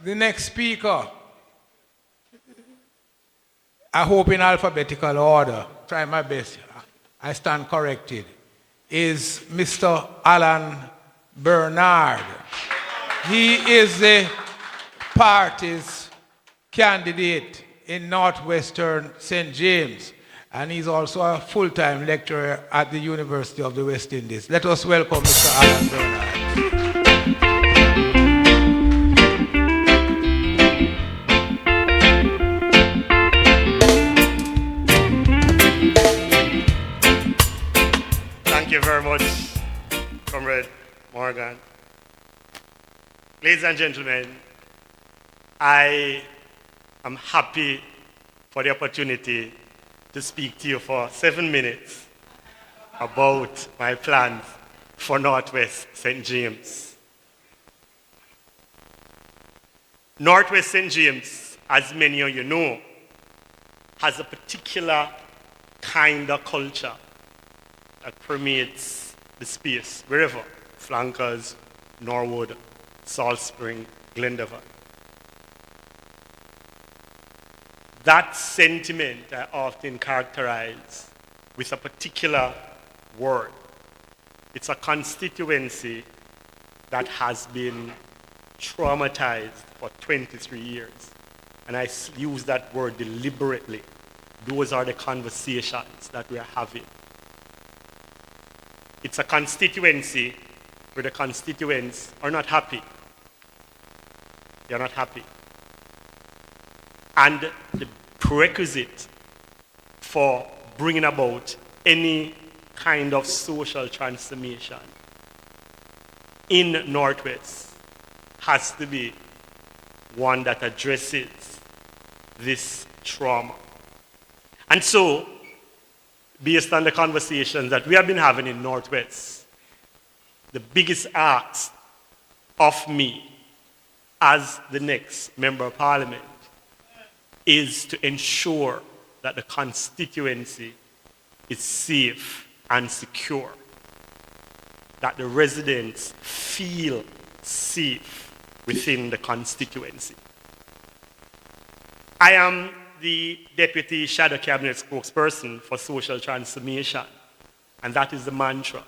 The next speaker, I hope in alphabetical order, try my best, I stand corrected, is Mr. Allan Bernard. He is the party's candidate in Northwestern St. James, and he's also a full-time lecturer at the University of the West Indies. Let us welcome Mr. Allan Bernard. Thank you very much, Comrade Morgan. Ladies and gentlemen, I am happy for the opportunity to speak to you for 7 minutes about my plans for Northwest St. James. Northwest St. James, as many of you know, has a particular kind of culture that permeates the space, wherever, Flankers, Norwood, Salt Spring, Glendevon. That sentiment I often characterize with a particular word. It's a constituency that has been traumatized for 23 years. And I use that word deliberately. Those are the conversations that we're having. It's a constituency where the constituents are not happy. They're not happy. And the prerequisite for bringing about any kind of social transformation in Northwest has to be one that addresses this trauma. And so, based on the conversations that we have been having in Northwest, the biggest ask of me as the next Member of Parliament is to ensure that the constituency is safe and secure, that the residents feel safe within the constituency. I am the Deputy Shadow Cabinet spokesperson for social transformation, and that is the mantra.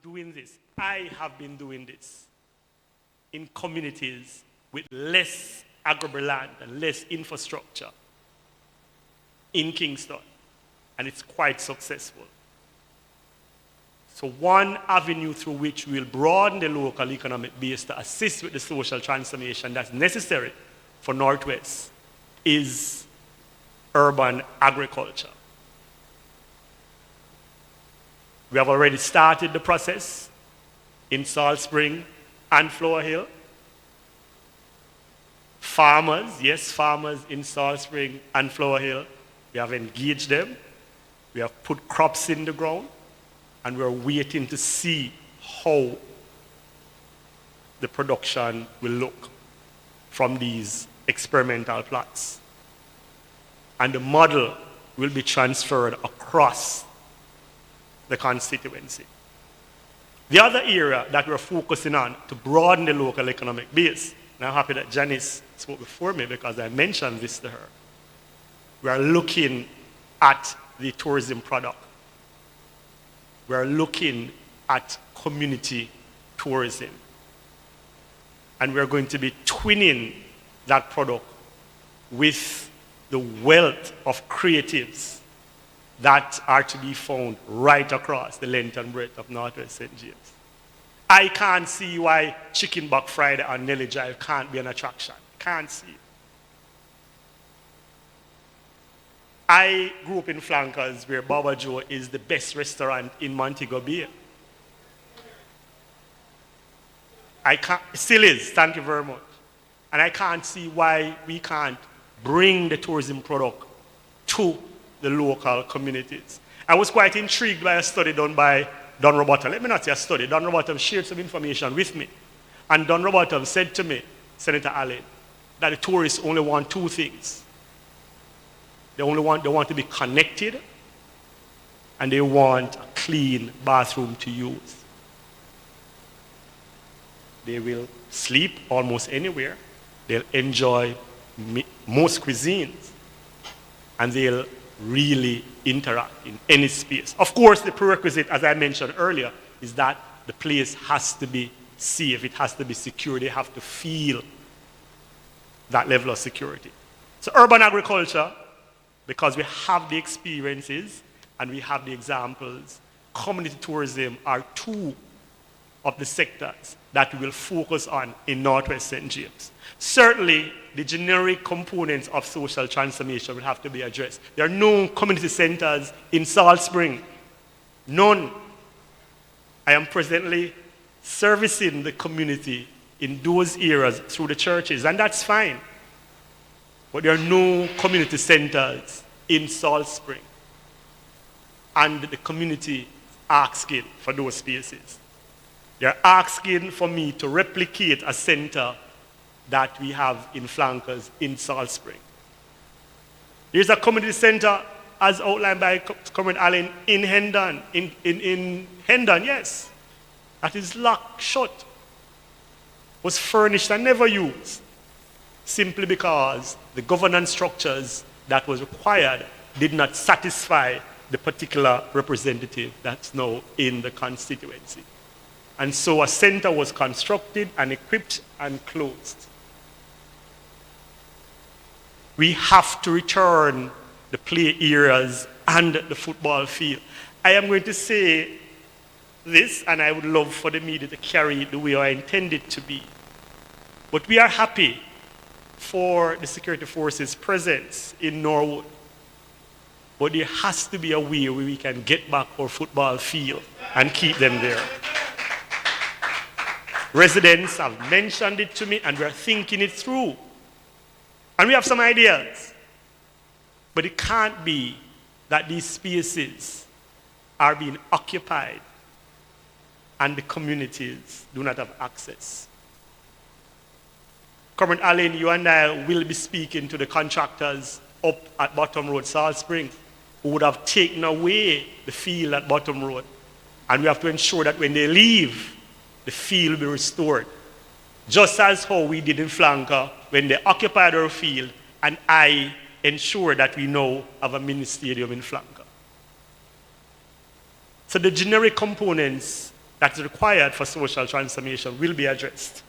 Doing this, I have been doing this in communities with less agrable land and less infrastructure in Kingston, and it's quite successful. So one avenue through which we'll broaden the local economic base to assist with the social transformation that's necessary for Northwest is urban agriculture. We have already started the process in Salt Spring and Flower Hill. Farmers, yes, farmers in Salt Spring and Flower Hill We have engaged them. We have put crops in the ground. And we're waiting to see how the production will look from these experimental plots. And the model will be transferred across the constituency. The other area that we're focusing on to broaden the local economic base, and I'm happy that Janice spoke before me because I mentioned this to her. We are looking at the tourism product. We are looking at community tourism. And we're going to be twinning that product with the wealth of creatives that are to be found right across the length and breadth of Northwest St. James. I can't see why Chicken Buck Friday on Nelly Drive can't be an attraction. Can't see it. I grew up in Flankers where Baba Joe is the best restaurant in Montego Bay. Still is, thank you very much. And I can't see why we can't bring the tourism product to the local communities. I was quite intrigued by a study done by Don Robotham. Let me not say a study. Don Robotham shared some information with me. And Don Robotham said to me, Senator Allen, that the tourists only want two things. They want to be connected, and they want a clean bathroom to use. They will sleep almost anywhere. They'll enjoy most cuisines, and they'll really interact in any space. Of course, the prerequisite, as I mentioned earlier, is that the place has to be safe. It has to be secure. They have to feel that level of security. So urban agriculture, because we have the experiences and we have the examples, community tourism are two of the sectors that we will focus on in Northwest St. James. Certainly, the generic components of social transformation will have to be addressed. There are no community centers in Salt Spring. None. I am presently servicing the community in those areas through the churches, and that's fine. But there are no community centers in Salt Spring. And the community is asking for those spaces. They're asking for me to replicate a center that we have in Flankers in Salt Spring. There's a community center, as outlined by Comrade Allen, in Hendon. In Hendon, yes. That is locked shut. Was furnished and never used. Simply because the governance structures that was required did not satisfy the particular representative that's now in the constituency. And so a center was constructed and equipped and closed. We have to return the play areas and the football field. I am going to say this, and I would love for the media to carry it the way I intend it to be. But we are happy for the security forces' presence in Norwood. But there has to be a way where we can get back our football field and keep them there. Residents have mentioned it to me, and we're thinking it through. And we have some ideas. But it can't be that these spaces are being occupied and the communities do not have access. Comrade Allen, you and I will be speaking to the contractors up at Bottom Road, Salt Springs, who would have taken away the field at Bottom Road. And we have to ensure that when they leave, the field will be restored. Just as how we did in Flanker when they occupied our field, and I ensured that we now have a mini stadium in Flanker. So the generic components that is required for social transformation will be addressed.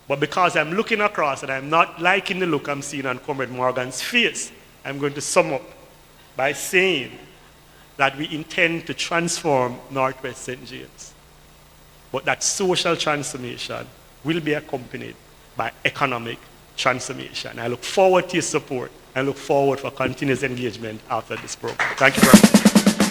But because I'm looking across and I'm not liking the look I'm seeing on Comrade Morgan's face, I'm going to sum up by saying that we intend to transform Northwest St. James. But that social transformation will be accompanied by economic transformation. I look forward to your support. I look forward for continuous engagement after this program. Thank you very much.